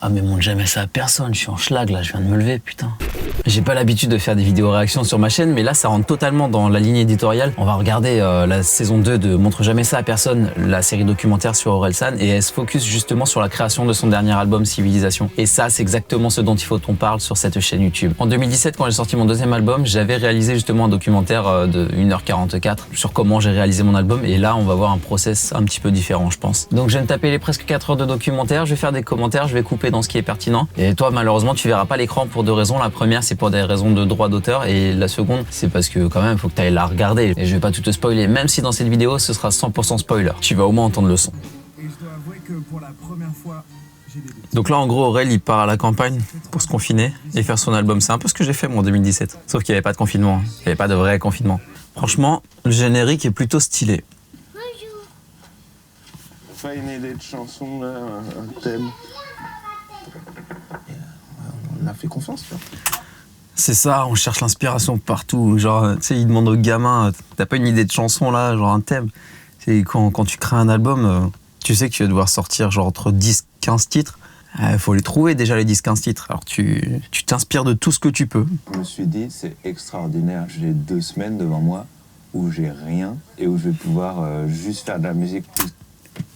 Ah mais montre jamais ça à personne, je suis en schlag là, je viens de me lever, putain. J'ai pas l'habitude de faire des vidéos réactions sur ma chaîne, mais là ça rentre totalement dans la ligne éditoriale. On va regarder la saison 2 de Montre jamais ça à personne, la série documentaire sur Orelsan, et elle se focus justement sur la création de son dernier album Civilisation. Et ça, c'est exactement ce dont il faut qu'on parle sur cette chaîne YouTube. En 2017, quand j'ai sorti mon deuxième album, j'avais réalisé justement un documentaire de 1h44 sur comment j'ai réalisé mon album, et là on va voir un process un petit peu différent, je pense. Donc je viens de taper les presque 4 heures de documentaire, je vais faire des commentaires, je vais couper dans ce qui est pertinent. Et toi, malheureusement, tu verras pas l'écran pour deux raisons. La première, c'est pour des raisons de droit d'auteur, et la seconde, c'est parce que quand même, faut que tu ailles la regarder. Et je vais pas tout te spoiler, même si dans cette vidéo, ce sera 100% spoiler. Tu vas au moins entendre le son. Et je dois avouer que pour la première fois, j'ai des doutes. Donc là, en gros, Aurel, il part à la campagne pour se confiner et faire son album. C'est un peu ce que j'ai fait, moi, en 2017. Sauf qu'il n'y avait pas de confinement. Il n'y avait pas de vrai confinement. Franchement, le générique est plutôt stylé. Pas une idée de chanson, là, un thème. On a fait confiance, tu vois. C'est ça, on cherche l'inspiration partout. Genre, tu sais, il demande aux gamins, t'as pas une idée de chanson là, genre un thème. C'est quand tu crées un album, tu sais que tu vas devoir sortir genre entre 10-15 titres. Il faut les trouver déjà les 10-15 titres. Alors tu t'inspires de tout ce que tu peux. Je me suis dit, c'est extraordinaire. J'ai 2 semaines devant moi où j'ai rien et où je vais pouvoir juste faire de la musique.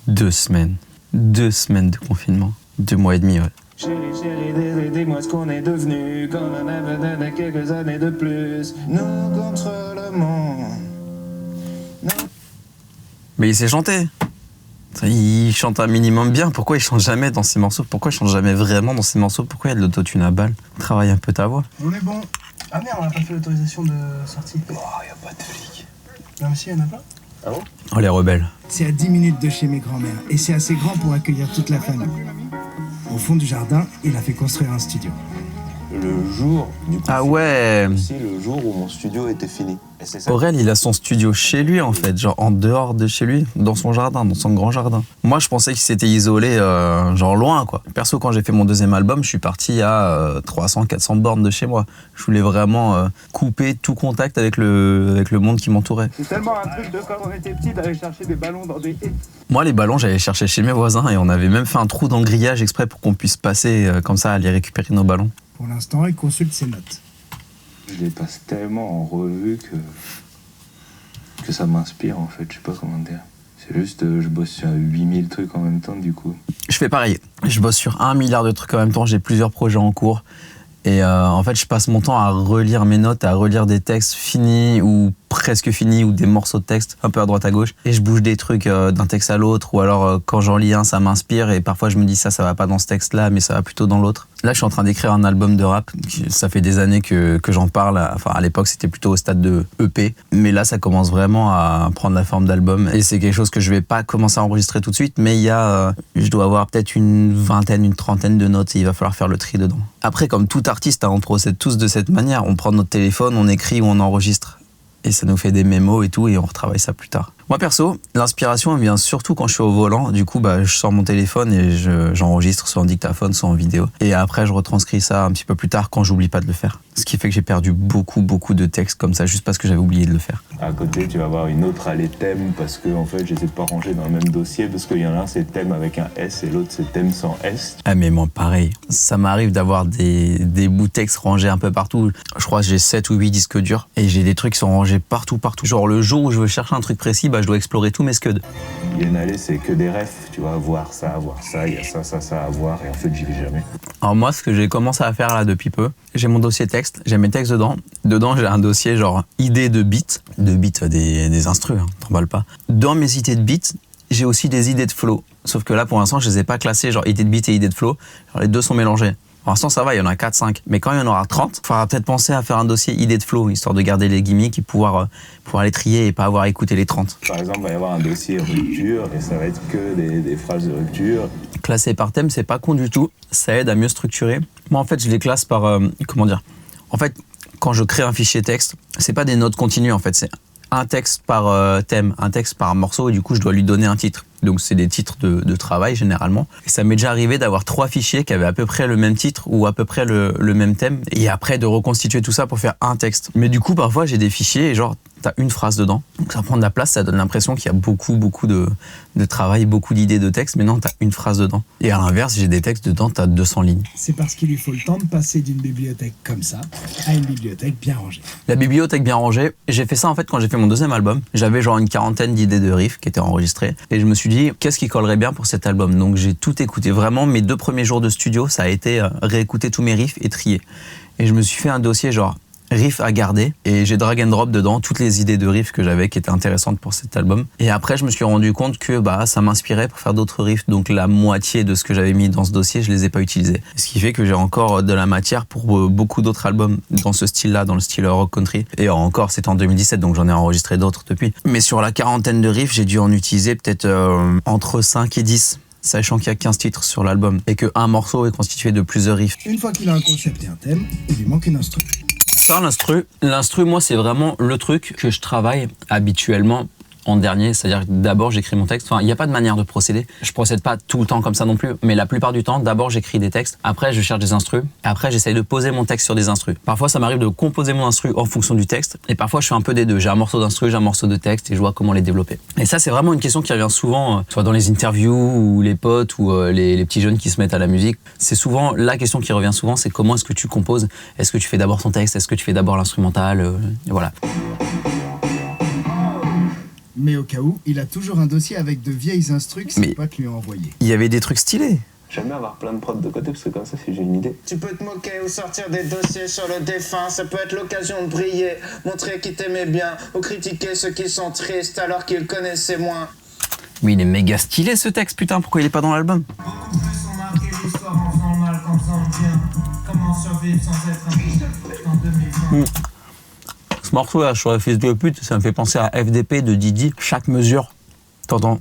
2 semaines. 2 semaines de confinement. 2 mois et demi, ouais. Chérie, dis-moi ce qu'on est devenu quand on avait quelques années de plus. Nous contre le monde. Mais il sait chanter. Il chante un minimum bien. Pourquoi il chante jamais dans ses morceaux? Pourquoi il chante jamais vraiment dans ses morceaux? Pourquoi il y a de l'autotune à balle? Travaille un peu ta voix. On est bon. Ah merde, on n'a pas fait l'autorisation de sortie. Oh, y a pas de flic. Non mais si, il y en a pas. Ah bon? Oh les rebelles. C'est à 10 minutes de chez mes grands-mères et c'est assez grand pour accueillir toute la famille. Au fond du jardin, il a fait construire un studio. Le jour du Ah ouais. C'est le jour où mon studio était fini. Et c'est ça. Aurel, il a son studio chez lui en fait, genre en dehors de chez lui, dans son jardin, dans son grand jardin. Moi, je pensais qu'il s'était isolé genre loin quoi. Perso, quand j'ai fait mon deuxième album, je suis parti à 300-400 bornes de chez moi. Je voulais vraiment couper tout contact avec le monde qui m'entourait. C'est tellement un truc de quand on était petit d'aller chercher des ballons dans des haies. Moi, les ballons, j'allais chercher chez mes voisins et on avait même fait un trou dans le grillage exprès pour qu'on puisse passer comme ça, aller récupérer nos ballons. Pour l'instant, il consulte ses notes. Je les passe tellement en revue que ça m'inspire en fait, je sais pas comment dire. C'est juste, je bosse sur 8000 trucs en même temps du coup. Je fais pareil, je bosse sur 1 milliard de trucs en même temps, j'ai plusieurs projets en cours. Et en fait, je passe mon temps à relire mes notes, à relire des textes finis ou presque finis ou des morceaux de texte un peu à droite à gauche. Et je bouge des trucs d'un texte à l'autre ou alors quand j'en lis un, ça m'inspire et parfois je me dis ça va pas dans ce texte-là, mais ça va plutôt dans l'autre. Là, je suis en train d'écrire un album de rap. Ça fait des années que j'en parle. Enfin, à l'époque, c'était plutôt au stade de EP. Mais là, ça commence vraiment à prendre la forme d'album. Et c'est quelque chose que je vais pas commencer à enregistrer tout de suite. Mais il y a, je dois avoir peut-être une vingtaine, une trentaine de notes et il va falloir faire le tri dedans. Après, comme tout artiste, on procède tous de cette manière. On prend notre téléphone, on écrit ou on enregistre. Et ça nous fait des mémos et tout, et on retravaille ça plus tard. Moi perso, l'inspiration elle vient surtout quand je suis au volant. Du coup, je sors mon téléphone et j'enregistre soit en dictaphone, soit en vidéo. Et après, je retranscris ça un petit peu plus tard quand j'oublie pas de le faire. Ce qui fait que j'ai perdu beaucoup de textes comme ça juste parce que j'avais oublié de le faire. À côté, tu vas avoir une autre allée thème parce que en fait, je les ai pas rangés dans le même dossier parce qu'il y en a un c'est thème avec un S et l'autre c'est thème sans S. Ah mais moi pareil, ça m'arrive d'avoir des bouts de texte rangés un peu partout. Je crois que j'ai 7 ou 8 disques durs et j'ai des trucs qui sont rangés partout. Genre le jour où je veux chercher un truc précis, je dois explorer tous mes scuds. Il y a une allée, c'est que des refs, tu vas voir ça, il y a ça à voir et en fait, j'y vais jamais. Alors moi, ce que j'ai commencé à faire là depuis peu, j'ai mon dossier texte, j'ai mes textes dedans. Dedans, j'ai un dossier genre idées de beats des instrus, t'emballes pas. Dans mes idées de beats, j'ai aussi des idées de flow. Sauf que là, pour l'instant, je les ai pas classées, genre idées de beats et idées de flow. Genre les deux sont mélangés. Pour l'instant, ça va, il y en a 4-5. Mais quand il y en aura 30, il faudra peut-être penser à faire un dossier idées de flow, histoire de garder les gimmicks et pouvoir les trier et pas avoir à écouter les 30. Par exemple, il va y avoir un dossier rupture et ça va être que des phrases de rupture. Classer par thème, c'est pas con du tout. Ça aide à mieux structurer. Moi, en fait, je les classe par... comment dire ? En fait, quand je crée un fichier texte, c'est pas des notes continues, en fait. C'est un texte par thème, un texte par morceau, et du coup, je dois lui donner un titre. Donc c'est des titres de travail généralement. Et ça m'est déjà arrivé d'avoir 3 fichiers qui avaient à peu près le même titre ou à peu près le même thème. Et après de reconstituer tout ça pour faire un texte. Mais du coup parfois j'ai des fichiers et genre t'as une phrase dedans. Donc ça prend de la place, ça donne l'impression qu'il y a beaucoup de travail, beaucoup d'idées de texte. Mais non, t'as une phrase dedans. Et à l'inverse, j'ai des textes dedans, t'as 200 lignes. C'est parce qu'il lui faut le temps de passer d'une bibliothèque comme ça à une bibliothèque bien rangée. La bibliothèque bien rangée, j'ai fait ça en fait quand j'ai fait mon 2e album. J'avais genre une 40aine d'idées de riffs qui étaient enregistrées. Et je me suis dit, qu'est-ce qui collerait bien pour cet album? Donc j'ai tout écouté. Vraiment, mes 2 premiers jours de studio, ça a été réécouter tous mes riffs et trier. Et je me suis fait un dossier genre riff à garder et j'ai drag and drop dedans toutes les idées de riffs que j'avais qui étaient intéressantes pour cet album. Et après je me suis rendu compte que ça m'inspirait pour faire d'autres riffs, donc la moitié de ce que j'avais mis dans ce dossier je les ai pas utilisés. Ce qui fait que j'ai encore de la matière pour beaucoup d'autres albums dans ce style-là, dans le style rock country. Et encore c'était en 2017 donc j'en ai enregistré d'autres depuis. Mais sur la 40aine de riffs j'ai dû en utiliser peut-être entre 5 et 10. Sachant qu'il y a 15 titres sur l'album et qu'un morceau est constitué de plusieurs riffs. Une fois qu'il a un concept et un thème, il lui manque une instru. Ça, l'instru, moi, c'est vraiment le truc que je travaille habituellement en dernier, c'est-à-dire que d'abord j'écris mon texte. Enfin, il n'y a pas de manière de procéder. Je procède pas tout le temps comme ça non plus, mais la plupart du temps, d'abord j'écris des textes, après je cherche des instrus, et après j'essaye de poser mon texte sur des instrus. Parfois ça m'arrive de composer mon instru en fonction du texte, et parfois je fais un peu des deux. J'ai un morceau d'instru, j'ai un morceau de texte, et je vois comment les développer. Et ça c'est vraiment une question qui revient souvent, soit dans les interviews, ou les potes, ou les petits jeunes qui se mettent à la musique. C'est souvent, la question qui revient souvent, c'est comment est-ce que tu composes? Est-ce que tu fais d'abord ton texte? Est-ce que tu fais d'abord l'instrumental? Et voilà. Mais au cas où, il a toujours un dossier avec de vieilles instrus que ses potes lui ont envoyées. Il y avait des trucs stylés. J'aime bien avoir plein de prods de côté parce que comme ça, si j'ai une idée. Tu peux te moquer ou sortir des dossiers sur le défunt. Ça peut être l'occasion de briller, montrer qui t'aimait bien, ou critiquer ceux qui sont tristes alors qu'ils connaissaient moins. Mais il est méga stylé ce texte, putain, pourquoi il est pas dans l'album? Beaucoup plus ont marqué l'histoire en faisant le mal qu'en faisant le bien. Comment survivre sans être un fils en 2020. Ce morceau-là, sur le fils de pute, ça me fait penser à FDP de Didi. Chaque mesure, t'entends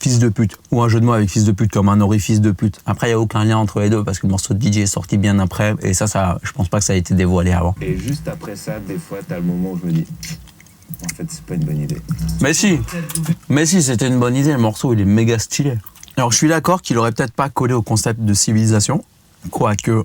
fils de pute. Ou un jeu de mots avec fils de pute, comme un orifice de pute. Après, il n'y a aucun lien entre les deux, parce que le morceau de Didi est sorti bien après. Et ça, je pense pas que ça a été dévoilé avant. Et juste après ça, des fois, t'as le moment où je me dis, en fait, c'est pas une bonne idée. Mais si, c'était une bonne idée. Le morceau, il est méga stylé. Alors, je suis d'accord qu'il aurait peut-être pas collé au concept de civilisation, quoique...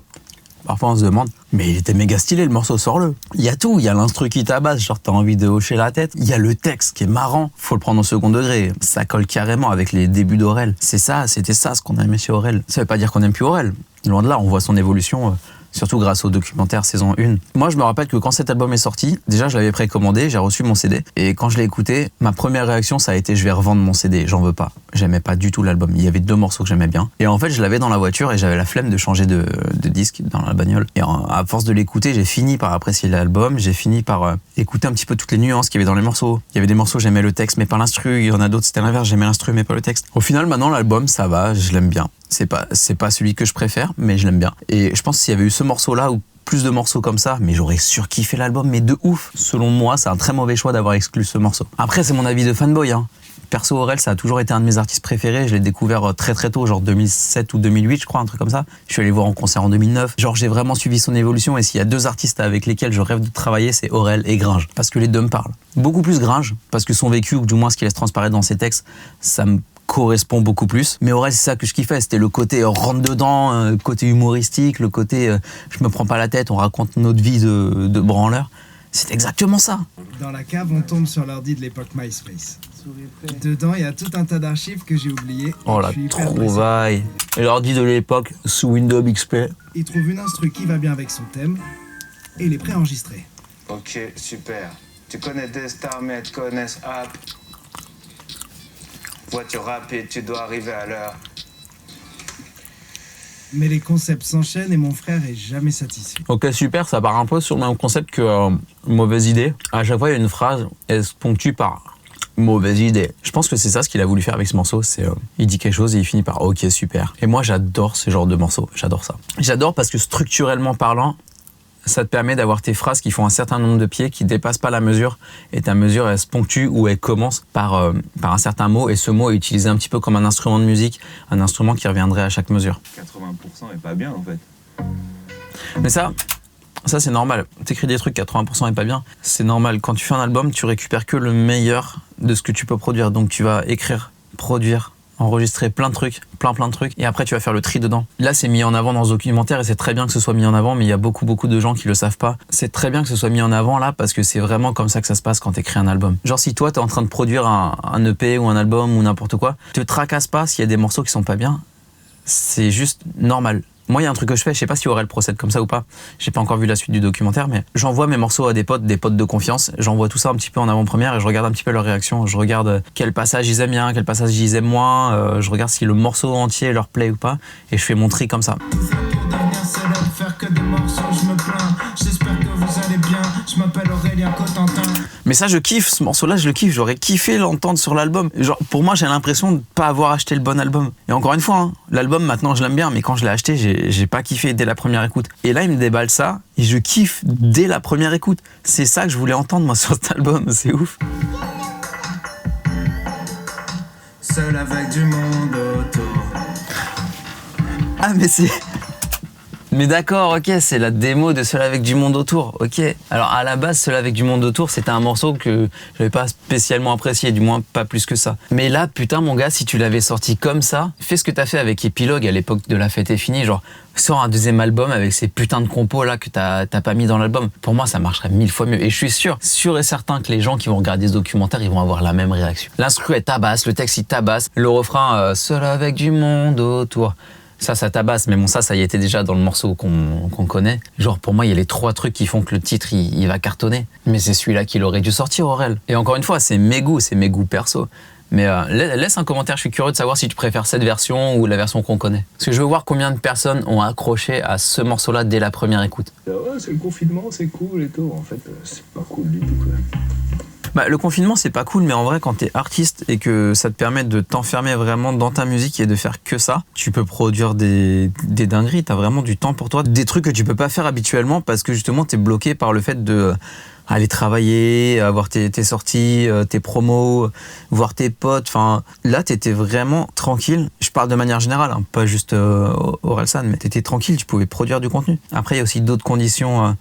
Parfois on se demande, mais il était méga stylé le morceau, sors-le. Il y a tout, il y a l'instru qui tabasse, genre t'as envie de hocher la tête. Il y a le texte qui est marrant, faut le prendre au second degré. Ça colle carrément avec les débuts d'Aurel. C'était ça ce qu'on aimait chez Aurel. Ça veut pas dire qu'on aime plus Aurel. Loin de là, on voit son évolution, surtout grâce au documentaire saison 1. Moi je me rappelle que quand cet album est sorti, déjà je l'avais précommandé, j'ai reçu mon CD. Et quand je l'ai écouté, ma première réaction ça a été je vais revendre mon CD, j'en veux pas. J'aimais pas du tout l'album, il y avait 2 morceaux que j'aimais bien. Et en fait je l'avais dans la voiture et j'avais la flemme de changer de disque dans la bagnole. Et à force de l'écouter, j'ai fini par apprécier l'album, j'ai fini par écouter un petit peu toutes les nuances qu'il y avait dans les morceaux. Il y avait des morceaux j'aimais le texte mais pas l'instru, il y en a d'autres c'était l'inverse, j'aimais l'instru mais pas le texte. Au final maintenant l'album ça va, je l'aime bien. C'est pas celui que je préfère mais je l'aime bien. Et je pense que s'il y avait eu ce morceau-là ou plus de morceaux comme ça, mais j'aurais surkiffé l'album, mais de ouf. Selon moi, c'est un très mauvais choix d'avoir exclu ce morceau. Après, c'est mon avis de fanboy, hein. Perso, Aurel, ça a toujours été un de mes artistes préférés. Je l'ai découvert très très tôt, genre 2007 ou 2008, je crois, un truc comme ça. Je suis allé voir en concert en 2009. Genre, j'ai vraiment suivi son évolution. Et s'il y a 2 artistes avec lesquels je rêve de travailler, c'est Aurel et Gringe. Parce que les 2 me parlent. Beaucoup plus Gringe, parce que son vécu, ou du moins ce qu'il laisse transparaître dans ses textes, ça me correspond beaucoup plus. Mais Aurel, c'est ça que je kiffais. C'était le côté rentre dedans, côté humoristique, le côté je me prends pas la tête, on raconte notre vie de branleur. C'est exactement ça. Dans la cave, on tombe sur l'ordi de l'époque MySpace. Dedans, il y a tout un tas d'archives que j'ai oubliées. Oh la trouvaille. Et l'ordi de l'époque sous Windows XP. Il trouve une instru qui va bien avec son thème et il est préenregistré. Ok, super. Tu connais des stars, mais tu connais App. Voiture rapide, tu dois arriver à l'heure. Mais les concepts s'enchaînent et mon frère est jamais satisfait. Ok, super, ça part un peu sur le même concept que mauvaise idée. À chaque fois, il y a une phrase, elle se ponctue par mauvaise idée. Je pense que c'est ça ce qu'il a voulu faire avec ce morceau, c'est il dit quelque chose et il finit par ok, super. Et moi, j'adore ce genre de morceau, j'adore ça. J'adore parce que structurellement parlant, ça te permet d'avoir tes phrases qui font un certain nombre de pieds, qui dépassent pas la mesure, et ta mesure elle se ponctue ou elle commence par un certain mot, et ce mot est utilisé un petit peu comme un instrument de musique, un instrument qui reviendrait à chaque mesure. 80% est pas bien en fait. Mais ça c'est normal. T'écris des trucs 80% est pas bien, c'est normal. Quand tu fais un album, tu récupères que le meilleur de ce que tu peux produire, donc tu vas écrire, produire, enregistrer plein de trucs, plein de trucs, et après tu vas faire le tri dedans. Là, c'est mis en avant dans ce documentaire et c'est très bien que ce soit mis en avant, mais il y a beaucoup de gens qui le savent pas. C'est très bien que ce soit mis en avant là parce que c'est vraiment comme ça que ça se passe quand t'écris un album. Genre si toi t'es en train de produire un EP ou un album ou n'importe quoi, te tracasse pas s'il y a des morceaux qui sont pas bien. C'est juste normal. Moi, il y a un truc que je fais, je sais pas si Aurel procède comme ça ou pas. J'ai pas encore vu la suite du documentaire, mais j'envoie mes morceaux à des potes de confiance. J'envoie tout ça un petit peu en avant-première et je regarde un petit peu leur réaction. Je regarde quel passage ils aiment bien, quel passage ils aiment moins. Je regarde si le morceau entier leur plaît ou pas. Et je fais mon tri comme ça. Mais ça, je kiffe, ce morceau-là, je le kiffe. J'aurais kiffé l'entendre sur l'album. Genre, pour moi, j'ai l'impression de pas avoir acheté le bon album. Et encore une fois, hein, l'album, maintenant, je l'aime bien, mais quand je l'ai acheté, j'ai pas kiffé dès la première écoute. Et là, il me déballe ça, et je kiffe dès la première écoute. C'est ça que je voulais entendre, moi, sur cet album. C'est ouf. Seul avec du monde autour. Ah, mais c'est... Mais d'accord, ok, c'est la démo de Seul avec du monde autour, ok. Alors à la base, Seul avec du monde autour, c'était un morceau que j'avais pas spécialement apprécié, du moins pas plus que ça. Mais là, putain mon gars, si tu l'avais sorti comme ça, fais ce que t'as fait avec Epilogue à l'époque de La Fête est finie, genre sors un deuxième album avec ces putains de compos là que t'as pas mis dans l'album. Pour moi, ça marcherait 1000 fois mieux. Et je suis sûr et certain que les gens qui vont regarder ce documentaire, ils vont avoir la même réaction. L'instru est tabasse, le texte il tabasse, le refrain Seul avec du monde autour. Ça tabasse, mais bon, ça y était déjà dans le morceau qu'on connaît. Genre, pour moi, il y a les 3 trucs qui font que le titre, il va cartonner. Mais c'est celui-là qu'il aurait dû sortir, Aurel. Et encore une fois, c'est mes goûts perso. Mais laisse un commentaire, je suis curieux de savoir si tu préfères cette version ou la version qu'on connaît. Parce que je veux voir combien de personnes ont accroché à ce morceau-là dès la première écoute. Ouais, c'est le confinement, c'est cool et tout. En fait, c'est pas cool du tout, quoi. Bah, le confinement, c'est pas cool, mais en vrai, quand t'es artiste et que ça te permet de t'enfermer vraiment dans ta musique et de faire que ça, tu peux produire des dingueries, t'as vraiment du temps pour toi. Des trucs que tu peux pas faire habituellement parce que justement, t'es bloqué par le fait de aller travailler, avoir tes sorties, tes promos, voir tes potes. Enfin, là, t'étais vraiment tranquille. Je parle de manière générale, hein, pas juste Orelsan, mais t'étais tranquille, tu pouvais produire du contenu. Après, il y a aussi d'autres conditions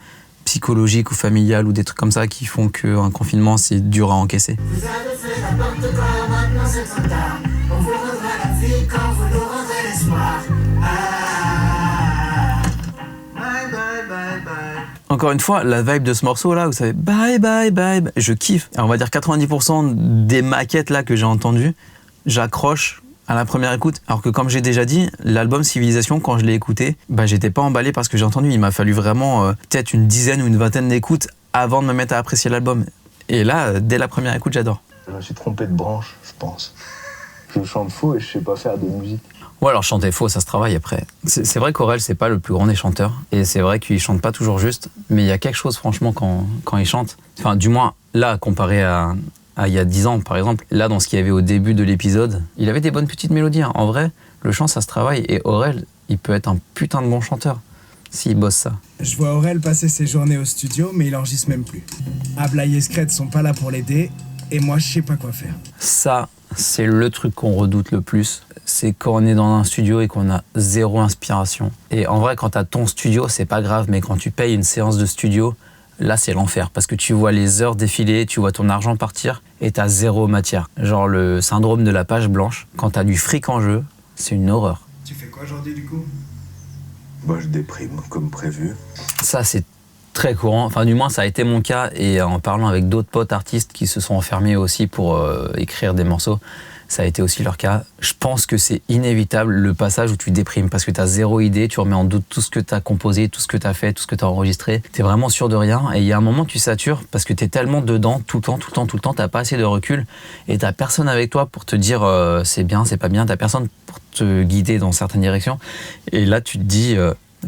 psychologiques ou familiales ou des trucs comme ça qui font qu'un confinement, c'est dur à encaisser. Vous avez fait n'importe quoi, maintenant c'est trop tard. On vous rendra la vie quand vous nous rendrez l'espoir. Bye, bye, bye, bye. Encore une fois, la vibe de ce morceau-là, vous savez, bye, bye, bye, je kiffe. Alors, on va dire 90% des maquettes là que j'ai entendues, j'accroche à la première écoute. Alors que comme j'ai déjà dit, l'album Civilisation, quand je l'ai écouté, j'étais pas emballé par ce que j'ai entendu. Il m'a fallu vraiment peut-être une dizaine ou une vingtaine d'écoutes avant de me mettre à apprécier l'album. Et là, dès la première écoute, j'adore. Je me suis trompé de branche, je pense. Je chante faux et je sais pas faire de musique. Ouais, alors chanter faux, ça se travaille après. C'est vrai qu'Aurel, c'est pas le plus grand des chanteurs. Et c'est vrai qu'il chante pas toujours juste. Mais il y a quelque chose, franchement, quand il chante. Enfin, du moins, là, comparé à il y a 10 ans, par exemple, là, dans ce qu'il y avait au début de l'épisode, il avait des bonnes petites mélodies. Hein. En vrai, le chant, ça se travaille. Et Aurel, il peut être un putain de bon chanteur s'il bosse ça. Je vois Aurel passer ses journées au studio, mais il enregistre même plus. Ablaye et Scred sont pas là pour l'aider, et moi, je sais pas quoi faire. Ça, c'est le truc qu'on redoute le plus. C'est quand on est dans un studio et qu'on a zéro inspiration. Et en vrai, quand t'as ton studio, c'est pas grave, mais quand tu payes une séance de studio, là, c'est l'enfer, parce que tu vois les heures défiler, tu vois ton argent partir, et t'as zéro matière. Genre le syndrome de la page blanche, quand t'as du fric en jeu, c'est une horreur. Tu fais quoi aujourd'hui, du coup ? Je déprime, comme prévu. Ça, c'est très courant, enfin du moins ça a été mon cas, et en parlant avec d'autres potes artistes qui se sont enfermés aussi pour écrire des morceaux, ça a été aussi leur cas. Je pense que c'est inévitable le passage où tu déprimes parce que tu as zéro idée, tu remets en doute tout ce que tu as composé, tout ce que tu as fait, tout ce que tu as enregistré. Tu es vraiment sûr de rien et il y a un moment tu satures parce que tu es tellement dedans tout le temps, tu n'as pas assez de recul et tu n'as personne avec toi pour te dire c'est bien, c'est pas bien, tu n'as personne pour te guider dans certaines directions. Et là tu te dis,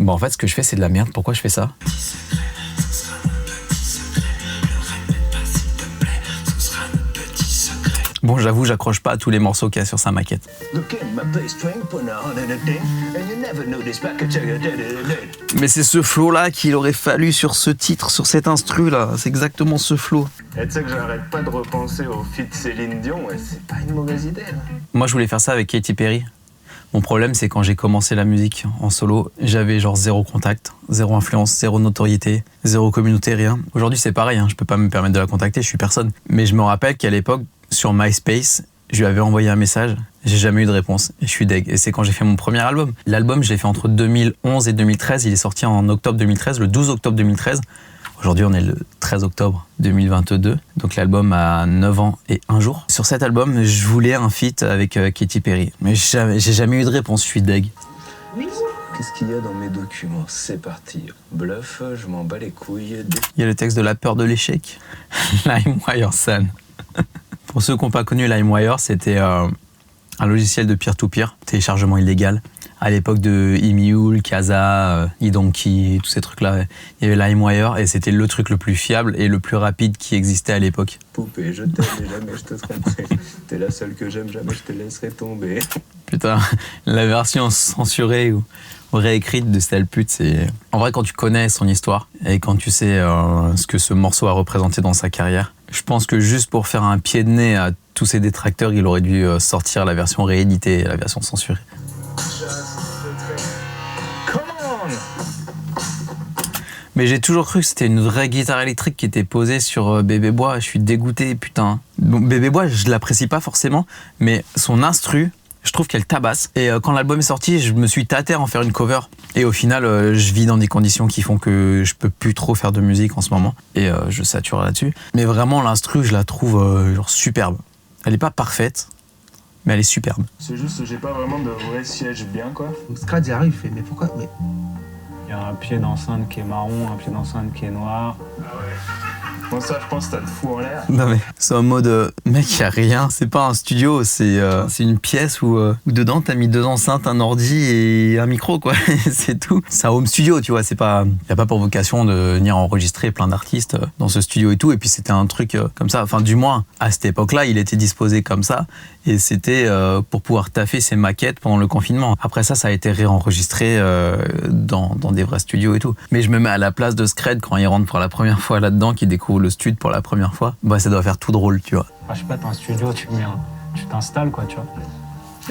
en fait ce que je fais c'est de la merde, pourquoi je fais ça ? Bon, j'avoue, j'accroche pas à tous les morceaux qu'il y a sur sa maquette. Mais c'est ce flow-là qu'il aurait fallu sur ce titre, sur cet instru-là. C'est exactement ce flow. Et tu sais que j'arrête pas de repenser au feat Céline Dion, et c'est pas une mauvaise idée. Là. Moi, je voulais faire ça avec Katy Perry. Mon problème, c'est quand j'ai commencé la musique en solo, j'avais genre zéro contact, zéro influence, zéro notoriété, zéro communauté, rien. Aujourd'hui, c'est pareil, hein, je peux pas me permettre de la contacter, je suis personne. Mais je me rappelle qu'à l'époque, sur MySpace, Je lui avais envoyé un message, j'ai jamais eu de réponse et je suis deg. Et c'est quand j'ai fait mon premier album. L'album, je l'ai fait entre 2011 et 2013. Il est sorti en octobre 2013, le 12 octobre 2013. Aujourd'hui, on est le 13 octobre 2022. Donc l'album a 9 ans et 1 jour. Sur cet album, je voulais un feat avec Katy Perry. Mais j'ai jamais eu de réponse, je suis deg. Qu'est-ce qu'il y a dans mes documents? C'est parti. Bluff, je m'en bats les couilles. Il y a le texte de La peur de l'échec. LimeWire San. Pour ceux qui n'ont pas connu LimeWire, c'était un logiciel de peer-to-peer, téléchargement illégal. À l'époque de Emule, Casa, eDonkey, tous ces trucs-là, il y avait LimeWire et c'était le truc le plus fiable et le plus rapide qui existait à l'époque. Poupée, je t'aime et jamais je te tromperai. T'es la seule que j'aime, jamais je te laisserai tomber. Putain, la version censurée ou réécrite de Sale Pute, c'est... En vrai, quand tu connais son histoire et quand tu sais ce que ce morceau a représenté dans sa carrière, je pense que juste pour faire un pied de nez à tous ses détracteurs, il aurait dû sortir la version rééditée et la version censurée. Mais j'ai toujours cru que c'était une vraie guitare électrique qui était posée sur Bébé Bois. Je suis dégoûté, putain. Bon, Bébé Bois, je l'apprécie pas forcément, mais son instru, je trouve qu'elle tabasse. Et quand l'album est sorti, je me suis tâté à en faire une cover. Et au final, je vis dans des conditions qui font que je peux plus trop faire de musique en ce moment. Et je sature là-dessus. Mais vraiment, l'instru, je la trouve genre superbe. Elle est pas parfaite, mais elle est superbe. C'est juste, j'ai pas vraiment de vrai siège bien, quoi. Scratch y arrive, il fait mais pourquoi mais... Il y a un pied d'enceinte qui est marron, un pied d'enceinte qui est noir. Bon, ça, je pense que t'as le fou en l'air. Non mais c'est en mode mec, y a rien, c'est pas un studio, c'est une pièce où dedans t'as mis 2 enceintes, un ordi et un micro quoi, c'est tout. C'est un home studio, tu vois, c'est pas, y a pas pour vocation de venir enregistrer plein d'artistes dans ce studio et tout. Et puis c'était un truc comme ça, enfin du moins à cette époque-là, il était disposé comme ça et c'était pour pouvoir taffer ses maquettes pendant le confinement. Après ça a été réenregistré dans des vrais studios et tout. Mais je me mets à la place de Scred quand il rentre pour la première fois là-dedans, qu'il découvre le studio pour la première fois, bah ça doit faire tout drôle, tu vois. Enfin, je sais pas, t'as un studio, tu t'installes quoi, tu vois.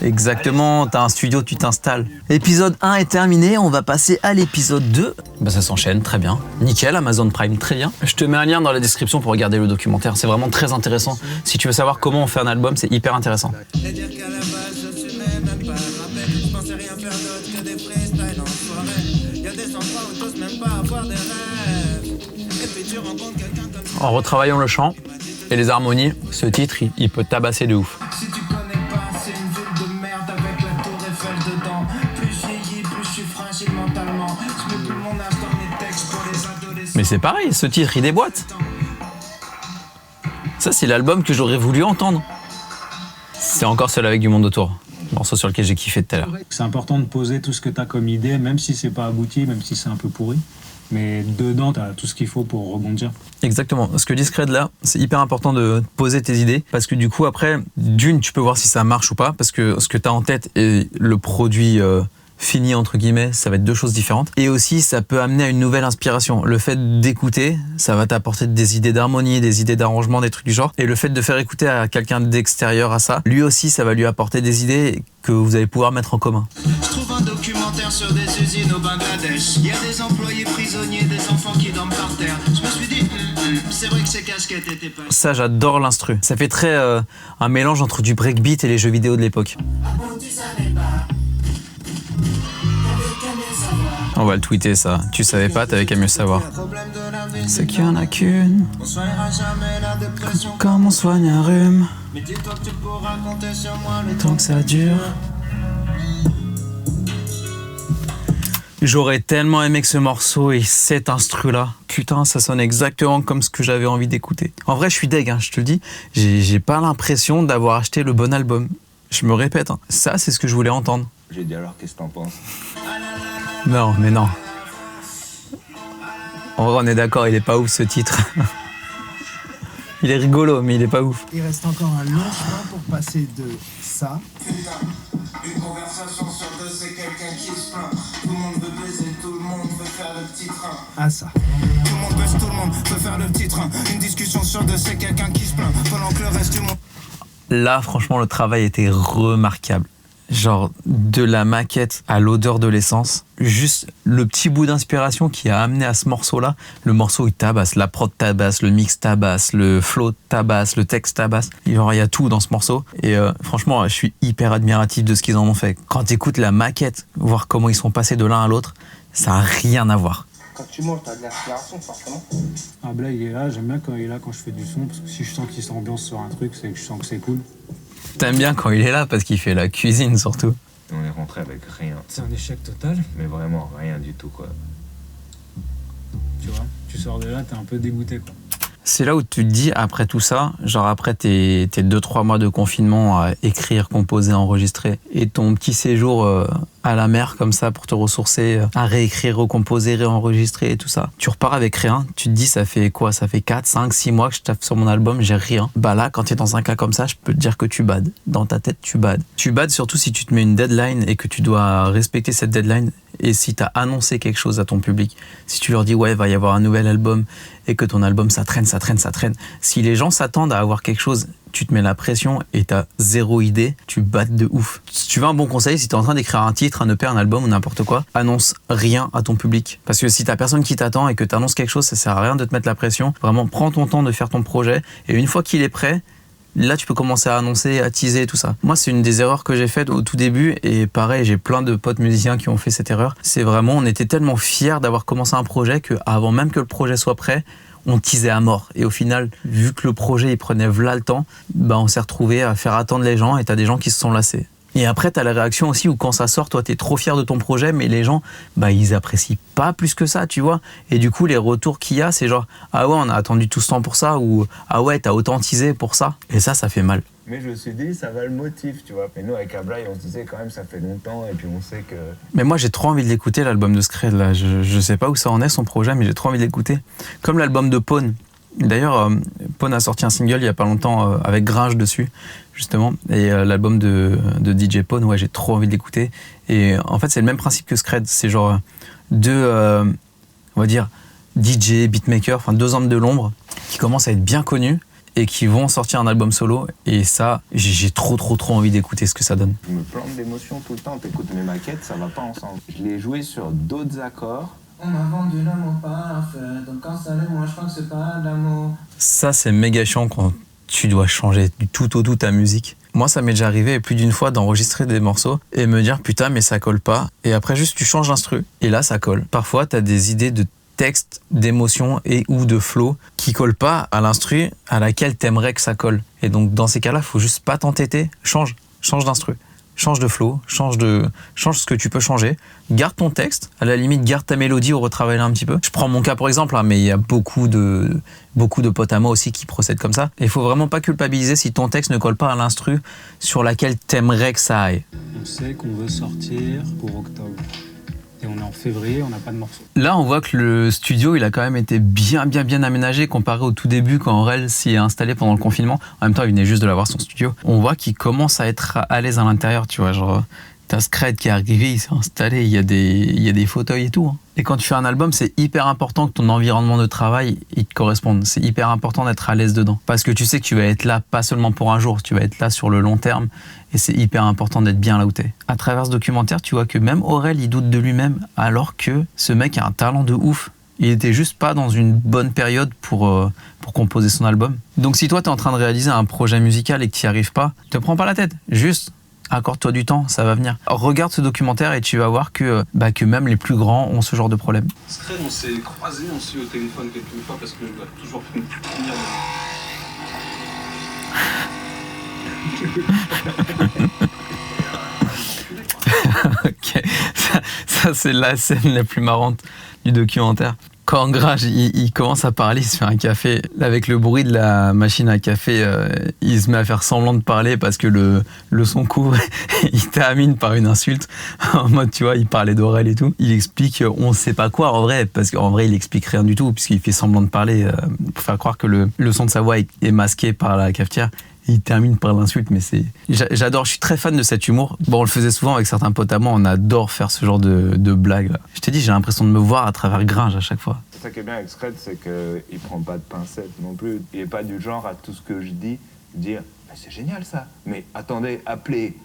Exactement, t'as un studio, tu t'installes. L'épisode 1 est terminé, on va passer à l'épisode 2. Bah ça s'enchaîne, très bien. Nickel, Amazon Prime, très bien. Je te mets un lien dans la description pour regarder le documentaire, c'est vraiment très intéressant. Si tu veux savoir comment on fait un album, c'est hyper intéressant. En retravaillant le chant et les harmonies, ce titre, il peut tabasser de ouf. Si tu connais pas, c'est une ville de merde avec la tour Eiffel dedans. Plus je vieillis, plus je suis fragile mentalement. Je mets tout mon âge dans mes textes pour les adolescents. Mais c'est pareil, ce titre, il déboîte. Ça, c'est l'album que j'aurais voulu entendre. C'est encore Seul avec du monde autour. Morceau sur lequel j'ai kiffé tout à l'heure. C'est important de poser tout ce que t'as comme idée, même si c'est pas abouti, même si c'est un peu pourri. Mais dedans, t'as tout ce qu'il faut pour rebondir. Exactement. Ce que dit Scred là, c'est hyper important de poser tes idées. Parce que du coup, après, d'une, tu peux voir si ça marche ou pas. Parce que ce que t'as en tête et le produit fini, entre guillemets, ça va être 2 choses différentes. Et aussi, ça peut amener à une nouvelle inspiration. Le fait d'écouter, ça va t'apporter des idées d'harmonie, des idées d'arrangement, des trucs du genre. Et le fait de faire écouter à quelqu'un d'extérieur à ça, lui aussi, ça va lui apporter des idées que vous allez pouvoir mettre en commun. Je trouve un documentaire sur des usines au Bangladesh. Il y a des employés prisonniers, des enfants qui dorment par terre. Je me suis dit, c'est vrai que ces casquettes étaient pas... Ça, j'adore l'instru. Ça fait très un mélange entre du breakbeat et les jeux vidéo de l'époque. On va le tweeter ça. Tu savais pas, t'avais qu'à mieux savoir. C'est qu'il y en a qu'une. Comme on soigne un rhume. Mais dis-toi que tu pourras compter sur moi le Tant que ça dure. J'aurais tellement aimé que ce morceau et cet instru-là. Putain, ça sonne exactement comme ce que j'avais envie d'écouter. En vrai, je suis deg, hein, je te le dis. J'ai pas l'impression d'avoir acheté le bon album. Je me répète, hein. Ça, c'est ce que je voulais entendre. J'ai dit alors, qu'est-ce que t'en penses? Non, mais non. En vrai, on est d'accord, il est pas ouf ce titre. Il est rigolo, mais il est pas ouf. Il reste encore un long chemin pour passer de ça. Une conversation sur 2, c'est quelqu'un qui se plaint. Tout le monde veut baiser, tout le monde veut faire le petit train. À ça. Tout le monde baise, tout le monde veut faire le petit train. Une discussion sur 2, c'est quelqu'un qui se plaint. Pendant que le reste du monde... Là, franchement, le travail était remarquable. genre de la maquette à l'odeur de l'essence, juste le petit bout d'inspiration qui a amené à ce morceau-là. Le morceau, il tabasse, la prod tabasse, le mix tabasse, le flow tabasse, le texte tabasse. Genre, il y a tout dans ce morceau. Et franchement, je suis hyper admiratif de ce qu'ils en ont fait. Quand tu écoutes la maquette, voir comment ils sont passés de l'un à l'autre, ça n'a rien à voir. Quand tu manges, t'as de l'inspiration, forcément. Ah, Bla, il est là, j'aime bien quand il est là quand je fais du son, parce que si je sens qu'il s'ambiance sur un truc, c'est que je sens que c'est cool. T'aimes bien quand il est là parce qu'il fait la cuisine surtout. On est rentré avec rien. C'est un échec total, Mais vraiment rien du tout, quoi. tu vois. Tu sors de là, t'es un peu dégoûté, quoi. C'est là où tu te dis, après tout ça, genre après tes 2-3 mois de confinement à écrire, composer, enregistrer, et ton petit séjour à la mer comme ça pour te ressourcer, à réécrire, recomposer, réenregistrer et tout ça. Tu repars avec rien, tu te dis ça fait quoi? Ça fait 4, 5, 6 mois que je tape sur mon album, j'ai rien. Bah là, quand tu es dans un cas comme ça, je peux te dire que tu bades. Dans ta tête, tu bades. Tu bades surtout si tu te mets une deadline et que tu dois respecter cette deadline. Et si tu as annoncé quelque chose à ton public, si tu leur dis ouais, il va y avoir un nouvel album et que ton album ça traîne. Si les gens s'attendent à avoir quelque chose, tu te mets la pression et t'as zéro idée, tu battes de ouf. Si tu veux un bon conseil, si t'es en train d'écrire un titre, un EP, un album ou n'importe quoi, annonce rien à ton public. Parce que si t'as personne qui t'attend et que t'annonces quelque chose, ça sert à rien de te mettre la pression. Vraiment, prends ton temps de faire ton projet et une fois qu'il est prêt, là, tu peux commencer à annoncer, à teaser, tout ça. Moi, c'est une des erreurs que j'ai faites au tout début. Et pareil, j'ai plein de potes musiciens qui ont fait cette erreur. C'est vraiment, on était tellement fiers d'avoir commencé un projet qu'avant même que le projet soit prêt, on teasait à mort. Et au final, vu que le projet, il prenait v'là le temps, bah, on s'est retrouvé à faire attendre les gens et t'as des gens qui se sont lassés. Et après, t'as la réaction aussi où quand ça sort, toi, t'es trop fier de ton projet, mais les gens, bah, ils apprécient pas plus que ça, tu vois. Et du coup, les retours qu'il y a, c'est genre, ah ouais, on a attendu tout ce temps pour ça, ou ah ouais, t'as autant teasé pour ça. Et ça fait mal. Mais je me suis dit, ça va le motif, tu vois. Mais nous, avec Ablaï, on se disait quand même, ça fait longtemps, et puis on sait que... Mais moi, j'ai trop envie de l'écouter, l'album de Scred, là. Je sais pas où ça en est, son projet, mais j'ai trop envie de l'écouter. Comme l'album de Pone. D'ailleurs, Pone a sorti un single il y a pas longtemps avec Gringe dessus, justement. Et l'album de DJ Pone, ouais, j'ai trop envie de l'écouter. Et en fait, c'est le même principe que Scred. C'est genre deux, on va dire, DJ, beatmaker, enfin 2 hommes de l'ombre qui commencent à être bien connus et qui vont sortir un album solo. Et ça, j'ai trop envie d'écouter ce que ça donne. Je me plante d'émotions tout le temps. T'écoutes mes maquettes, ça va pas ensemble. Je l'ai joué sur d'autres accords. On m'a vendu l'amour parfait, donc quand ça l'est, moi je crois que c'est pas de l'amour. Ça, c'est méga chiant quand tu dois changer du tout au tout ta musique. Moi, ça m'est déjà arrivé plus d'une fois d'enregistrer des morceaux et me dire putain, mais ça colle pas. Et après, juste tu changes l'instru et là, ça colle. Parfois, t'as des idées de texte, d'émotion et ou de flow qui collent pas à l'instru à laquelle t'aimerais que ça colle. Et donc, dans ces cas-là, faut juste pas t'entêter. Change d'instru. Change de flow, change ce que tu peux changer. Garde ton texte, à la limite, garde ta mélodie ou retravaille-la un petit peu. Je prends mon cas pour exemple, hein, mais il y a beaucoup de potes à moi aussi qui procèdent comme ça. Et il faut vraiment pas culpabiliser si ton texte ne colle pas à l'instru sur laquelle t'aimerais que ça aille. On sait qu'on veut sortir pour octobre. Et on est en février, on n'a pas de morceaux. Là, on voit que le studio, il a quand même été bien aménagé comparé au tout début quand Aurel s'y est installé pendant le confinement. En même temps, il venait juste de l'avoir son studio. On voit qu'il commence à être à l'aise à l'intérieur, tu vois. Genre, t'as Scred qui est arrivé, il s'est installé, il y a des fauteuils et tout. Hein. Et quand tu fais un album, c'est hyper important que ton environnement de travail, il te corresponde. C'est hyper important d'être à l'aise dedans. Parce que tu sais que tu vas être là, pas seulement pour un jour, tu vas être là sur le long terme. Et c'est hyper important d'être bien là où t'es. À travers ce documentaire, tu vois que même Aurel, il doute de lui-même, alors que ce mec a un talent de ouf. Il était juste pas dans une bonne période pour composer son album. Donc si toi, t'es en train de réaliser un projet musical et que t'y arrives pas, te prends pas la tête. Juste accorde-toi du temps, ça va venir. Regarde ce documentaire et tu vas voir que même les plus grands ont ce genre de problème. Scred, on s'est croisés aussi au téléphone quelques fois parce que je dois toujours finir. Ok, ça c'est la scène la plus marrante du documentaire. Quand Gringe, il commence à parler, il se fait un café. Avec le bruit de la machine à café, il se met à faire semblant de parler parce que le son couvre. Il termine par une insulte. En mode, tu vois, il parlait d'Aurel et tout. Il explique on sait pas quoi en vrai, parce qu'en vrai, il explique rien du tout, puisqu'il fait semblant de parler pour faire croire que le son de sa voix est masqué par la cafetière. Il termine par l'insulte, mais c'est... J'adore, je suis très fan de cet humour. Bon, on le faisait souvent avec certains potes à moi, on adore faire ce genre de blagues. Je t'ai dit, j'ai l'impression de me voir à travers Gringe à chaque fois. C'est ça qui est bien avec Scred, c'est qu'il prend pas de pincettes non plus. Il est pas du genre à tout ce que je dis, dire « Mais c'est génial ça !» Mais attendez, appelez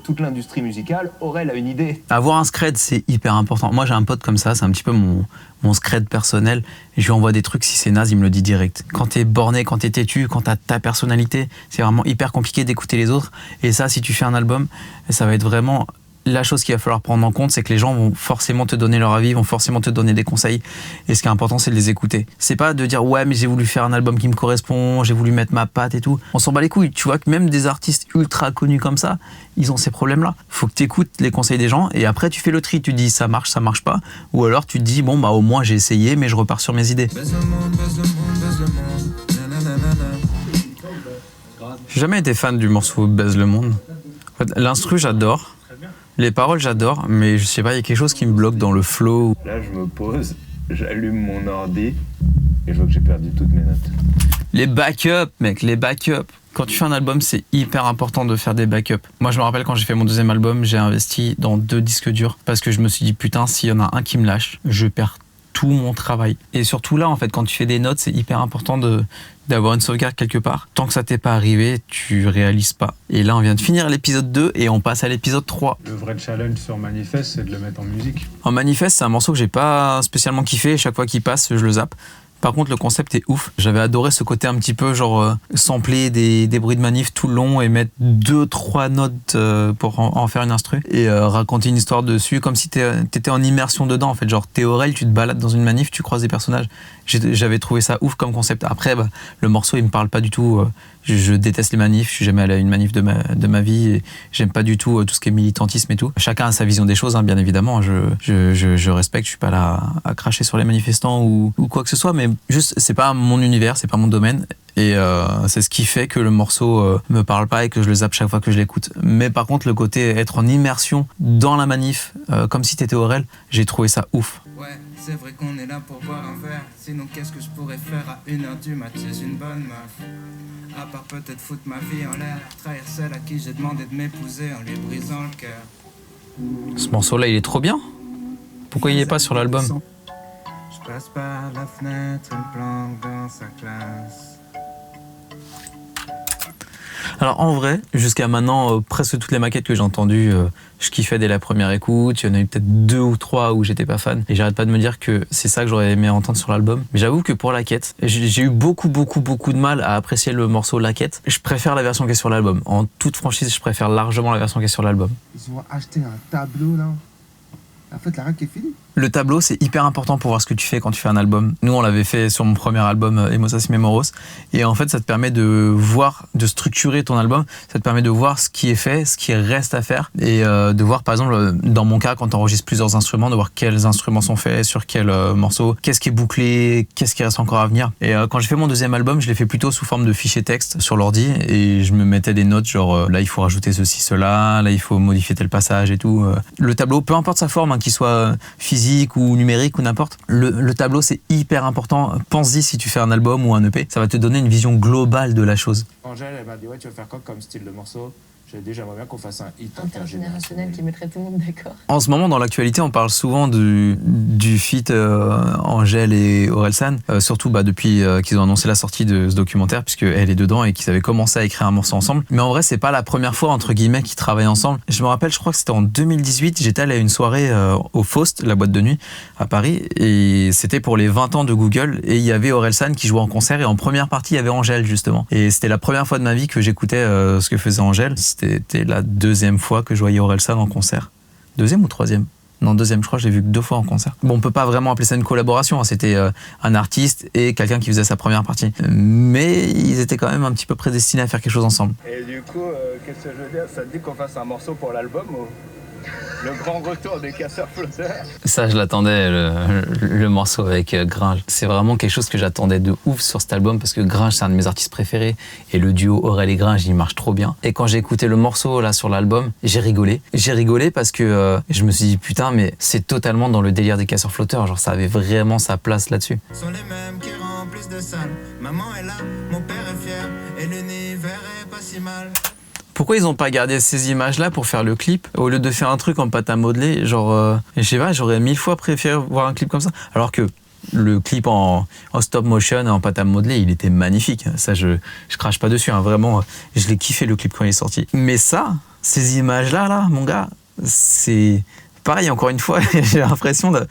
toute l'industrie musicale, Aurel a une idée. Avoir un scred, c'est hyper important. Moi, j'ai un pote comme ça, c'est un petit peu mon scred personnel. Je lui envoie des trucs, si c'est naze, il me le dit direct. Quand t'es borné, quand t'es têtu, quand t'as ta personnalité, c'est vraiment hyper compliqué d'écouter les autres. Et ça, si tu fais un album, ça va être vraiment... La chose qu'il va falloir prendre en compte, c'est que les gens vont forcément te donner leur avis, vont forcément te donner des conseils. Et ce qui est important, c'est de les écouter. C'est pas de dire ouais, mais j'ai voulu faire un album qui me correspond, j'ai voulu mettre ma patte et tout. On s'en bat les couilles. Tu vois que même des artistes ultra connus comme ça, ils ont ces problèmes-là. Faut que tu écoutes les conseils des gens et après tu fais le tri. Tu dis ça marche pas. Ou alors tu te dis bon bah au moins j'ai essayé, mais je repars sur mes idées. J'ai jamais été fan du morceau Baise le monde. En fait, l'instru j'adore. Les paroles, j'adore, mais je sais pas, il y a quelque chose qui me bloque dans le flow. Là, je me pose, j'allume mon ordi et je vois que j'ai perdu toutes mes notes. Les backups, mec, les backups. Quand tu fais un album, c'est hyper important de faire des backups. Moi, je me rappelle quand j'ai fait mon deuxième album, j'ai investi dans 2 disques durs parce que je me suis dit, putain, s'il y en a un qui me lâche, je perds tout mon travail. Et surtout là, en fait, quand tu fais des notes, c'est hyper important d'avoir une sauvegarde quelque part. Tant que ça t'est pas arrivé, tu réalises pas. Et là, on vient de finir l'épisode 2 et on passe à l'épisode 3. Le vrai challenge sur Manifeste, c'est de le mettre en musique. En Manifeste, c'est un morceau que j'ai pas spécialement kiffé. Chaque fois qu'il passe, je le zappe. Par contre, le concept est ouf. J'avais adoré ce côté un petit peu genre sampler des bruits de manif tout le long et mettre 2-3 notes pour en faire une instru et raconter une histoire dessus comme si t'étais en immersion dedans en fait. Genre t'es Aurel, tu te balades dans une manif, tu croises des personnages. J'avais trouvé ça ouf comme concept. Après, le morceau il me parle pas du tout. Je déteste les manifs. Je suis jamais allé à une manif de ma vie. Et j'aime pas du tout tout ce qui est militantisme et tout. Chacun a sa vision des choses, hein, bien évidemment. Je respecte. Je suis pas là à cracher sur les manifestants ou quoi que ce soit. Mais juste, c'est pas mon univers, c'est pas mon domaine. Et c'est ce qui fait que le morceau me parle pas et que je le zappe chaque fois que je l'écoute. Mais par contre, le côté être en immersion dans la manif, comme si t'étais Aurel, j'ai trouvé ça ouf. Ouais, c'est vrai qu'on est là pour boire un verre. Sinon, qu'est-ce que je pourrais faire à 1h du mat' chez une bonne meuf? À part peut-être foutre ma vie en l'air, trahir celle à qui j'ai demandé de m'épouser en lui brisant le cœur. Ce morceau-là, il est trop bien. Pourquoi il est pas sur l'album? Je passe par la fenêtre, une planque dans sa classe. Alors en vrai, jusqu'à maintenant, presque toutes les maquettes que j'ai entendues, je kiffais dès la première écoute. Il y en a eu peut-être 2 ou 3 où j'étais pas fan. Et j'arrête pas de me dire que c'est ça que j'aurais aimé entendre sur l'album. Mais j'avoue que pour La Quête, j'ai eu beaucoup de mal à apprécier le morceau La Quête. Je préfère la version qui est sur l'album. En toute franchise, je préfère largement la version qui est sur l'album. Ils ont acheté un tableau là. En fait, la règle est finie. Le tableau, c'est hyper important pour voir ce que tu fais quand tu fais un album. Nous, on l'avait fait sur mon premier album, Emosas Memoros. Et en fait, ça te permet de voir, de structurer ton album. Ça te permet de voir ce qui est fait, ce qui reste à faire. Et de voir, par exemple, dans mon cas, quand tu enregistres plusieurs instruments, de voir quels instruments sont faits, sur quel morceau, qu'est-ce qui est bouclé, qu'est-ce qui reste encore à venir. Et quand j'ai fait mon deuxième album, je l'ai fait plutôt sous forme de fichier texte sur l'ordi. Et je me mettais des notes, genre là, il faut rajouter ceci, cela. Là, il faut modifier tel passage et tout. Le tableau, peu importe sa forme, hein, qu'il soit physique ou numérique ou n'importe. Le tableau, c'est hyper important. Pense-y si tu fais un album ou un EP. Ça va te donner une vision globale de la chose. Angèle, elle m'a dit, ouais, tu veux faire quoi comme style de morceau? J'ai dit, j'aimerais bien qu'on fasse un hit intergénérationnel qui mettrait tout le monde d'accord. En ce moment, dans l'actualité, on parle souvent du feat Angèle et Orelsan, surtout depuis qu'ils ont annoncé la sortie de ce documentaire, puisqu'elle est dedans et qu'ils avaient commencé à écrire un morceau ensemble. Mais en vrai, c'est pas la première fois, entre guillemets, qu'ils travaillent ensemble. Je me rappelle, je crois que c'était en 2018, j'étais allé à une soirée au Faust, la boîte de nuit, à Paris, et c'était pour les 20 ans de Google, et il y avait Orelsan qui jouait en concert, et en première partie, il y avait Angèle, justement. Et c'était la première fois de ma vie que j'écoutais ce que faisait Angèle. C'était la deuxième fois que je voyais Orelsan en concert. Deuxième ou troisième? Non, deuxième, je crois, je l'ai vu que 2 fois en concert. Bon, on peut pas vraiment appeler ça une collaboration, hein. C'était un artiste et quelqu'un qui faisait sa première partie. Mais ils étaient quand même un petit peu prédestinés à faire quelque chose ensemble. Et du coup, qu'est-ce que je veux dire? Ça te dit qu'on fasse un morceau pour l'album ou... Le grand retour des casseurs flotteurs. Ça, je l'attendais, le morceau avec Gringe. C'est vraiment quelque chose que j'attendais de ouf sur cet album parce que Gringe, c'est un de mes artistes préférés et le duo Aurel et Gringe, il marche trop bien. Et quand j'ai écouté le morceau là sur l'album, j'ai rigolé. J'ai rigolé parce que je me suis dit putain, mais c'est totalement dans le délire des casseurs flotteurs. Genre, ça avait vraiment sa place là-dessus. Sont les mêmes qui remplissent de salles. Maman est là, mon père est fier et l'univers est pas si mal. Pourquoi ils n'ont pas gardé ces images-là pour faire le clip au lieu de faire un truc en pâte à modeler? Genre, je sais pas, j'aurais 1000 fois préféré voir un clip comme ça. Alors que Le clip en stop motion, en pâte à modeler, il était magnifique. Ça, je crache pas dessus. Hein. Vraiment, je l'ai kiffé le clip quand il est sorti. Mais ça, ces images-là, là, mon gars, c'est pareil. Encore une fois, j'ai l'impression de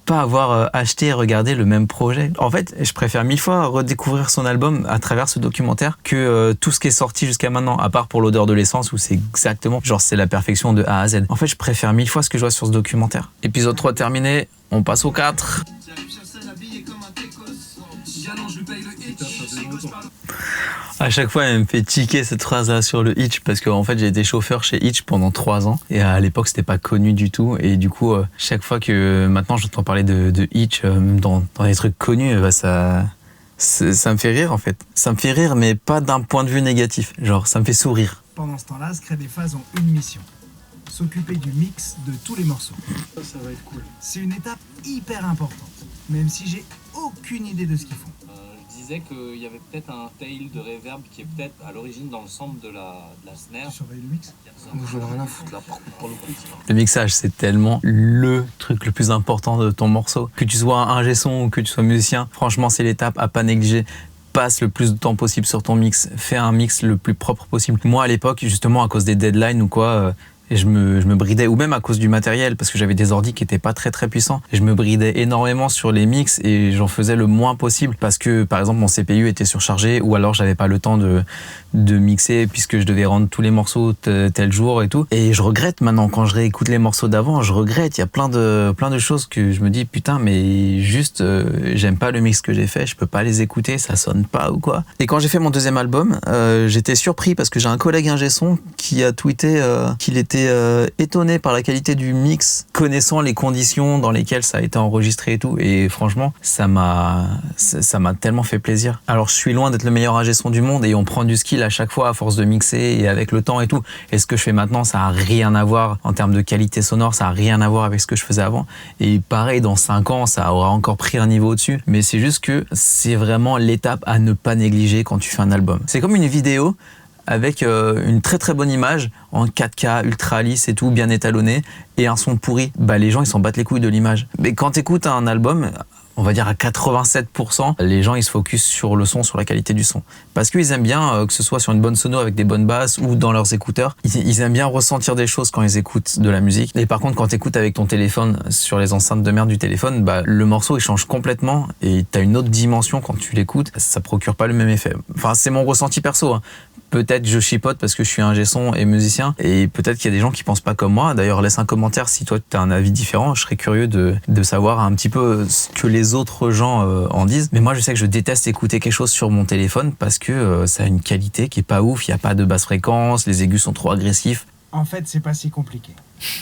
pas avoir acheté et regardé le même projet. En fait, je préfère 1000 fois redécouvrir son album à travers ce documentaire que tout ce qui est sorti jusqu'à maintenant, à part pour l'odeur de l'essence où c'est exactement, genre c'est la perfection de A à Z. En fait, je préfère 1000 fois ce que je vois sur ce documentaire. Épisode 3 terminé, on passe au 4. À chaque fois, elle me fait tiquer cette phrase-là sur le Hitch parce qu'en fait, j'ai été chauffeur chez Hitch pendant 3 ans et à l'époque, c'était pas connu du tout. Et du coup, chaque fois que maintenant j'entends parler de Hitch dans des trucs connus, bah ça me fait rire en fait. Ça me fait rire, mais pas d'un point de vue négatif. Genre, ça me fait sourire. Pendant ce temps-là, Scred et Phase ont une mission. S'occuper du mix de tous les morceaux. Ça va être cool. C'est une étape hyper importante, même si j'ai aucune idée de ce qu'ils font. Je disais qu'il y avait peut-être un tail de reverb qui est peut-être à l'origine dans le sample de la snare. Tu surveilles le mix ? Je n'ai rien à foutre là pour le coup. Le mixage, c'est tellement le truc le plus important de ton morceau. Que tu sois un ingé son ou que tu sois musicien, franchement, c'est l'étape à pas négliger. Passe le plus de temps possible sur ton mix. Fais un mix le plus propre possible. Moi, à l'époque, justement, à cause des deadlines ou quoi... Et je me bridais, ou même à cause du matériel, parce que j'avais des ordis qui étaient pas très très puissants. Et je me bridais énormément sur les mix et j'en faisais le moins possible parce que, par exemple, mon CPU était surchargé ou alors j'avais pas le temps de mixer puisque je devais rendre tous les morceaux tel jour et tout. Et je regrette maintenant, quand je réécoute les morceaux d'avant, je regrette. Il y a plein de choses que je me dis, putain, mais juste, j'aime pas le mix que j'ai fait, je peux pas les écouter, ça sonne pas ou quoi. Et quand j'ai fait mon deuxième album, j'étais surpris parce que j'ai un collègue ingé son qui a tweeté qu'il était étonné par la qualité du mix, connaissant les conditions dans lesquelles ça a été enregistré et tout. Et franchement, ça m'a tellement fait plaisir. Alors, je suis loin d'être le meilleur ingé son du monde et on prend du skill à chaque fois à force de mixer et avec le temps et tout. Et ce que je fais maintenant, ça a rien à voir en termes de qualité sonore, ça a rien à voir avec ce que je faisais avant. Et pareil, dans 5 ans, ça aura encore pris un niveau au-dessus. Mais c'est juste que c'est vraiment l'étape à ne pas négliger quand tu fais un album. C'est comme une vidéo avec une très très bonne image en 4K, ultra lisse et tout, bien étalonné, et un son pourri. Bah les gens ils s'en battent les couilles de l'image. Mais quand t'écoutes un album, on va dire à 87%, les gens ils se focus sur le son, sur la qualité du son. Parce qu'ils aiment bien, que ce soit sur une bonne sono avec des bonnes basses ou dans leurs écouteurs, ils aiment bien ressentir des choses quand ils écoutent de la musique. Et par contre, quand t'écoutes avec ton téléphone, sur les enceintes de merde du téléphone, bah le morceau il change complètement et t'as une autre dimension quand tu l'écoutes. Ça procure pas le même effet. Enfin, c'est mon ressenti perso, hein. Peut-être je chipote parce que je suis ingé son et musicien et peut-être qu'il y a des gens qui pensent pas comme moi. D'ailleurs, laisse un commentaire si toi tu as un avis différent. Je serais curieux de savoir un petit peu ce que les autres gens en disent. Mais moi, je sais que je déteste écouter quelque chose sur mon téléphone parce que ça a une qualité qui est pas ouf. Il y a pas de basse fréquence, les aigus sont trop agressifs. En fait, c'est pas si compliqué.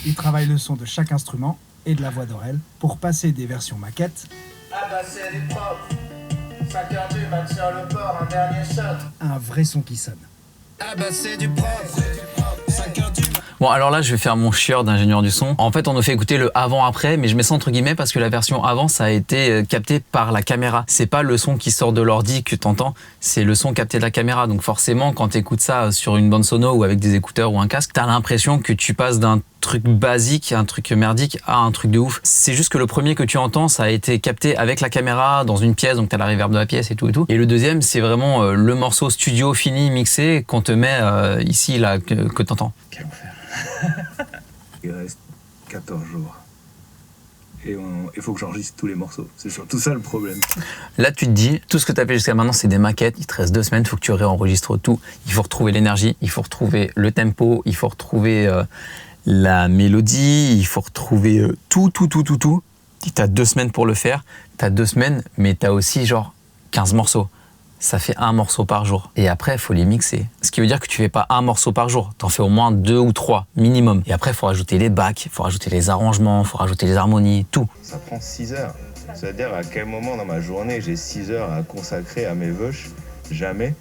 Ils travaillent le son de chaque instrument et de la voix d'Aurel pour passer des versions maquettes. Ah bah c'est du propre. 5h du mat sur le port, un dernier shot. À un vrai son qui sonne. Ah bah c'est du propre. 5h du mat. Bon, alors là, je vais faire mon chieur d'ingénieur du son. En fait, on nous fait écouter le avant-après, mais je mets ça entre guillemets parce que la version avant, ça a été capté par la caméra. C'est pas le son qui sort de l'ordi que t'entends, c'est le son capté de la caméra. Donc forcément, quand t'écoutes ça sur une bande sono ou avec des écouteurs ou un casque, t'as l'impression que tu passes d'un truc basique, un truc merdique à un truc de ouf. C'est juste que le premier que tu entends, ça a été capté avec la caméra dans une pièce, donc t'as la reverb de la pièce et tout et tout. Et le deuxième, c'est vraiment le morceau studio fini, mixé, qu'on te met ici, là, que t'entends. Quel enfer. Il reste 14 jours. Et il faut que j'enregistre tous les morceaux. C'est surtout ça le problème. Là, tu te dis, tout ce que tu as fait jusqu'à maintenant, c'est des maquettes. Il te reste 2 semaines, il faut que tu réenregistres tout. Il faut retrouver l'énergie, il faut retrouver le tempo, il faut retrouver la mélodie, il faut retrouver tout. Tu as 2 semaines pour le faire. Tu as 2 semaines, mais tu as aussi genre 15 morceaux. Ça fait 1 morceau par jour. Et après, il faut les mixer. Ce qui veut dire que tu fais pas 1 morceau par jour. Tu en fais au moins 2 ou 3, minimum. Et après, il faut rajouter les bacs, il faut rajouter les arrangements, il faut rajouter les harmonies, tout. Ça prend 6 heures. C'est-à-dire à quel moment dans ma journée j'ai 6 heures à consacrer à mes vœux? Jamais.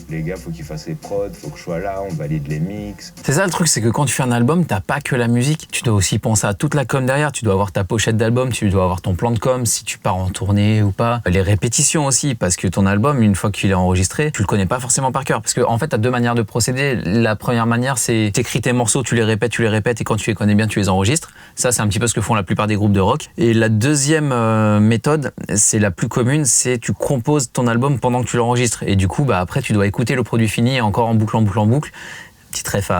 Les gars, faut qu'ils fassent les prods, faut que je sois là, on valide les mix. C'est ça le truc, c'est que quand tu fais un album, t'as pas que la musique. Tu dois aussi penser à toute la com derrière. Tu dois avoir ta pochette d'album, tu dois avoir ton plan de com, si tu pars en tournée ou pas. Les répétitions aussi, parce que ton album, une fois qu'il est enregistré, tu le connais pas forcément par cœur. Parce que en fait, t'as deux manières de procéder. La première manière, c'est t'écris tes morceaux, tu les répètes, et quand tu les connais bien, tu les enregistres. Ça, c'est un petit peu ce que font la plupart des groupes de rock. Et la deuxième méthode, c'est la plus commune, c'est tu composes ton album pendant que tu l'enregistres. Et du coup, après, tu dois écouter le produit fini encore en boucle. Petite ref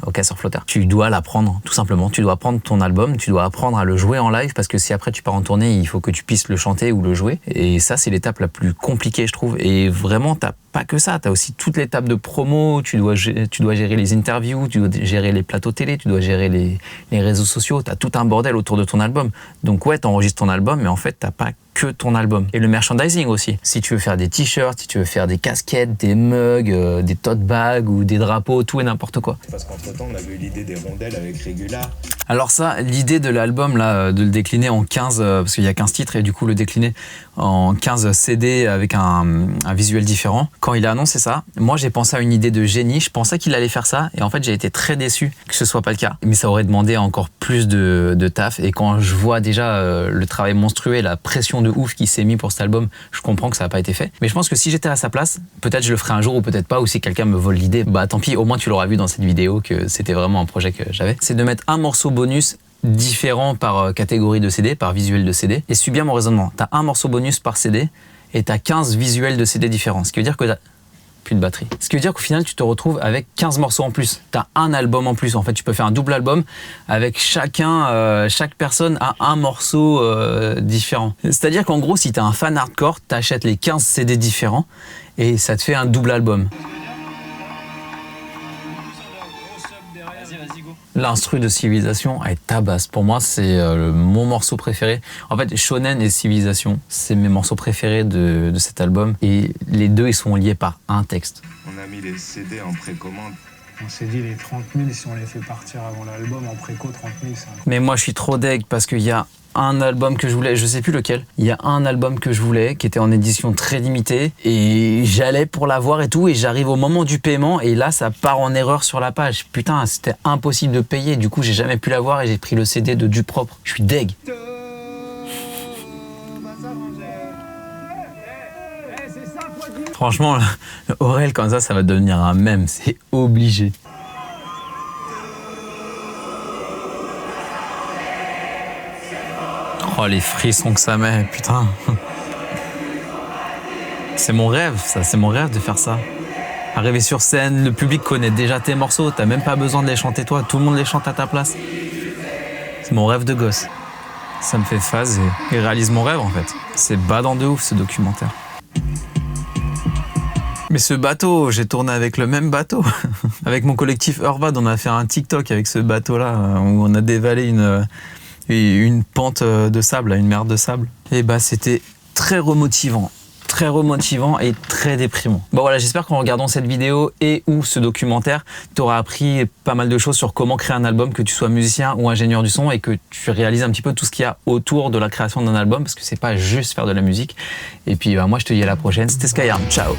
au casseur-flotteur. Tu dois l'apprendre, tout simplement. Tu dois apprendre ton album, tu dois apprendre à le jouer en live, parce que si après tu pars en tournée, il faut que tu puisses le chanter ou le jouer. Et ça, c'est l'étape la plus compliquée, je trouve. Et vraiment, t'as pas que ça. T'as aussi toute l'étape de promo, tu dois gérer les interviews, tu dois gérer les plateaux télé, tu dois gérer les réseaux sociaux. T'as tout un bordel autour de ton album. Donc ouais, t'enregistres ton album, mais en fait, t'as pas que ton album. Et le merchandising aussi. Si tu veux faire des t-shirts, si tu veux faire des casquettes, des mugs, des tote bags ou des drapeaux, tout et n'importe quoi. Parce qu'entre-temps, on avait eu l'idée des rondelles avec Regular. Alors ça, l'idée de l'album, là, de le décliner en 15, parce qu'il y a 15 titres, et du coup le décliner en 15 CD avec un visuel différent. Quand il a annoncé ça, moi j'ai pensé à une idée de génie, je pensais qu'il allait faire ça, et en fait j'ai été très déçu que ce soit pas le cas. Mais ça aurait demandé encore plus de taf, et quand je vois déjà le travail monstrueux et la pression de ouf qui s'est mis pour cet album, je comprends que ça n'a pas été fait. Mais je pense que si j'étais à sa place, peut-être je le ferai un jour ou peut-être pas, ou si quelqu'un me vole l'idée, tant pis, au moins tu l'auras vu dans cette vidéo que c'était vraiment un projet que j'avais. C'est de mettre un morceau bonus différent par catégorie de CD, par visuel de CD. Et suis bien mon raisonnement, t'as un morceau bonus par CD et t'as 15 visuels de CD différents. Ce qui veut dire que t'as plus de batterie. Ce qui veut dire qu'au final, tu te retrouves avec 15 morceaux en plus. T'as un album en plus. En fait, tu peux faire un double album avec chaque personne a un morceau différent. C'est-à-dire qu'en gros, si t'es un fan hardcore, t'achètes les 15 CD différents et ça te fait un double album. L'instru de Civilisation est tabasse. Pour moi, c'est mon morceau préféré. En fait, Shonen et Civilisation, c'est mes morceaux préférés de cet album. Et les deux, ils sont liés par un texte. On a mis les CD en précommande. On s'est dit les 30 000, si on les fait partir avant l'album, en préco, 30 000, ça... Mais moi, je suis trop deg parce qu'il y a un album que je voulais, je sais plus lequel, il y a un album que je voulais qui était en édition très limitée et j'allais pour l'avoir et tout et j'arrive au moment du paiement et là ça part en erreur sur la page. Putain, c'était impossible de payer, du coup j'ai jamais pu l'avoir et j'ai pris le CD de Dupropre. Je suis deg. Franchement, le Aurel comme ça va devenir un mème, c'est obligé. Oh, les frissons que ça met, putain. C'est mon rêve, ça, c'est mon rêve de faire ça. Arriver sur scène, le public connaît déjà tes morceaux, t'as même pas besoin de les chanter toi, tout le monde les chante à ta place. C'est mon rêve de gosse. Ça me fait phase et réalise mon rêve en fait. C'est badant de ouf ce documentaire. Mais ce bateau, j'ai tourné avec le même bateau. Avec mon collectif Urbad, on a fait un TikTok avec ce bateau-là, où on a dévalé une pente de sable, une mer de sable. Et c'était très remotivant et très déprimant. Bon voilà, j'espère qu'en regardant cette vidéo et ou ce documentaire, tu auras appris pas mal de choses sur comment créer un album, que tu sois musicien ou ingénieur du son et que tu réalises un petit peu tout ce qu'il y a autour de la création d'un album parce que c'est pas juste faire de la musique. Et puis moi je te dis à la prochaine, c'était Skyarm, ciao.